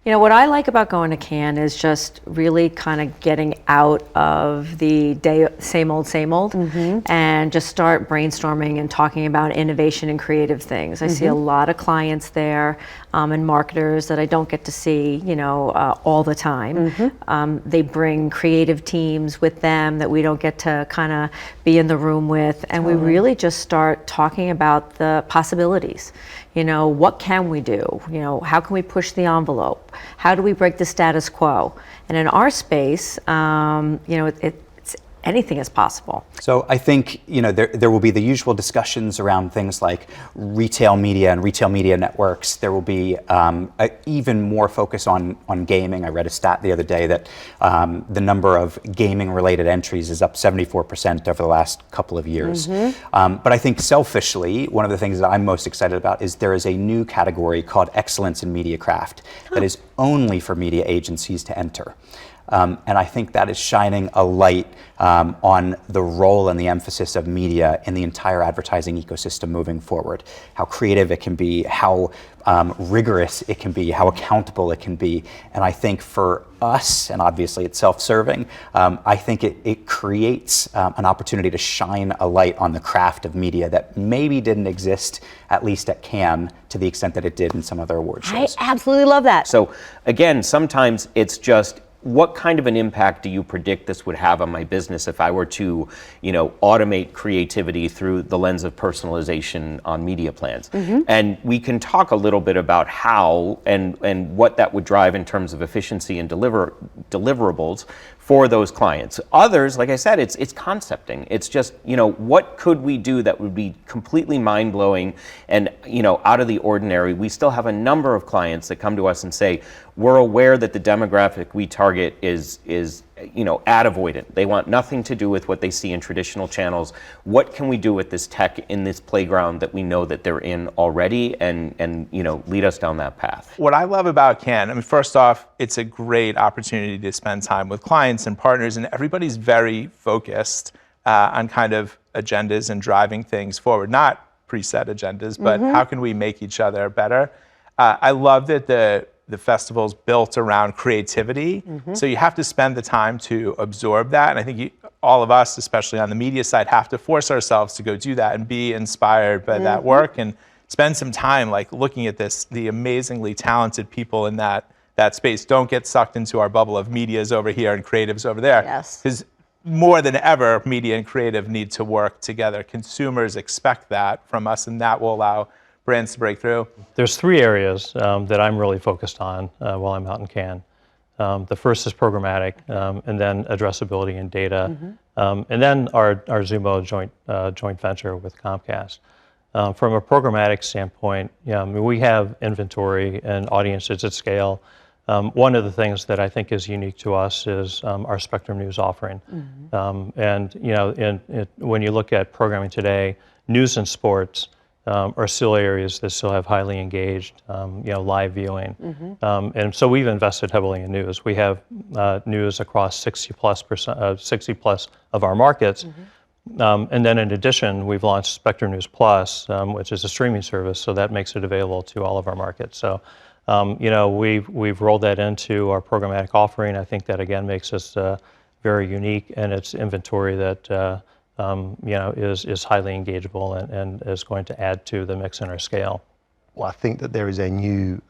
You know, what I like about going to Cannes is just really kind of getting out of the day, same old, and just start brainstorming and talking about innovation and creative things. I see a lot of clients there and marketers that I don't get to see, you know, all the time. They bring creative teams with them that we don't get to kind of be in the room with, and we really just start talking about the possibilities. You know, what can we do? You know, how can we push the envelope? How do we break the status quo? And in our space, you know, it's anything is possible. So I think, you know, there will be the usual discussions around things like retail media and retail media networks. There will be even more focus on gaming. I read a stat the other day that the number of gaming-related entries is up 74% over the last couple of years. But I think selfishly, one of the things that I'm most excited about is there is a new category called excellence in media craft that is only for media agencies to enter. And I think that is shining a light on the role and the emphasis of media in the entire advertising ecosystem moving forward. How creative it can be, how rigorous it can be, how accountable it can be. And I think for us, and obviously it's self-serving, I think it creates an opportunity to shine a light on the craft of media that maybe didn't exist, at least at Cannes, to the extent that it did in some other award shows. I absolutely love that. So again, sometimes it's just, what kind of an impact do you predict this would have on my business if I were to, you know, automate creativity through the lens of personalization on media plans? And we can talk a little bit about how and what that would drive in terms of efficiency and deliverables for those clients. Others, like I said, it's concepting. It's just, you know, what could we do that would be completely mind-blowing and, you know, out of the ordinary? We still have a number of clients that come to us and say, we're aware that the demographic we target is you know, ad avoidant. They want nothing to do with what they see in traditional channels. What can we do with this tech in this playground that we know that they're in already, and you know, lead us down that path? What I love about Cannes, I mean, first off, it's a great opportunity to spend time with clients and partners, and everybody's very focused on kind of agendas and driving things forward. Not preset agendas, but how can we make each other better? I love that the festival's built around creativity, so you have to spend the time to absorb that, and I think all of us, especially on the media side, have to force ourselves to go do that and be inspired by that work and spend some time like looking at the amazingly talented people in that space. Don't get sucked into our bubble of media's over here and creative's over there. Yes. Because more than ever, media and creative need to work together. Consumers expect that from us, and that will allow brands to break through. There's three areas that I'm really focused on while I'm out in Cannes. The first is programmatic, and then addressability and data, and then our Zumo joint venture with Comcast. From a programmatic standpoint, we have inventory and audiences at scale. One of the things that I think is unique to us is our Spectrum News offering. And you know, when you look at programming today, news and sports are still areas that still have highly engaged, you know, live viewing. And so we've invested heavily in news. We have news across 60 plus of our markets. And then in addition, we've launched Spectrum News Plus, which is a streaming service, so that makes it available to all of our markets. So, you know, we've rolled that into our programmatic offering. I think that again makes us very unique, and it's inventory that you know, is highly engageable and is going to add to the mix in our scale. Well, I think that there is a new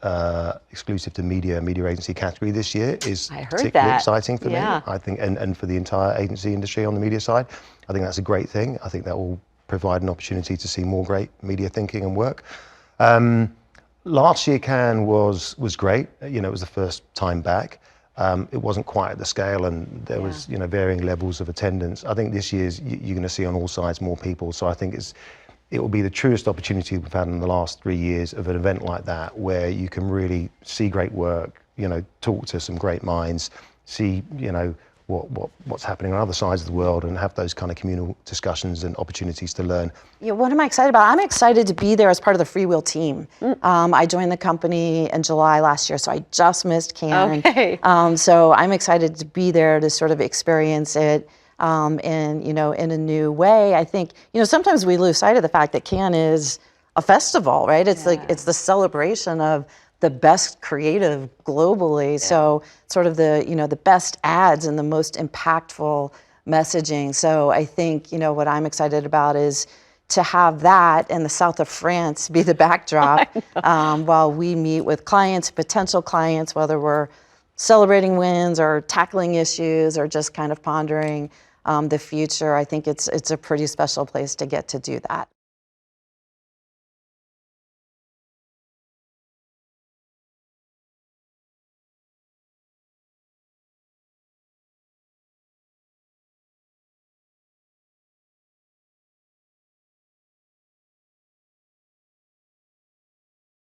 exclusive to media agency category this year. Is particularly exciting for me. I think, and for the entire agency industry on the media side. I think that's a great thing. I think that will provide an opportunity to see more great media thinking and work. Last year Cannes was great. You know, it was the first time back. It wasn't quite at the scale, and there was, you know, varying levels of attendance. I think this year's you're going to see on all sides more people. So I think it will be the truest opportunity we've had in the last 3 years of an event like that, where you can really see great work, you know, talk to some great minds, see, you know, what's happening on other sides of the world, and have those kind of communal discussions and opportunities to learn. Yeah, what am I excited about? I'm excited to be there as part of the Freewheel team. I joined the company in July last year, so I just missed Cannes. So I'm excited to be there to sort of experience it in, you know, in a new way. I think, you know, sometimes we lose sight of the fact that Cannes is a festival, right? It's like, it's the celebration of the best creative globally. So sort of the, the best ads and the most impactful messaging. So I think, what I'm excited about is to have that and the south of France be the backdrop while we meet with clients, potential clients, whether we're celebrating wins or tackling issues or just kind of pondering the future. I think it's a pretty special place to get to do that.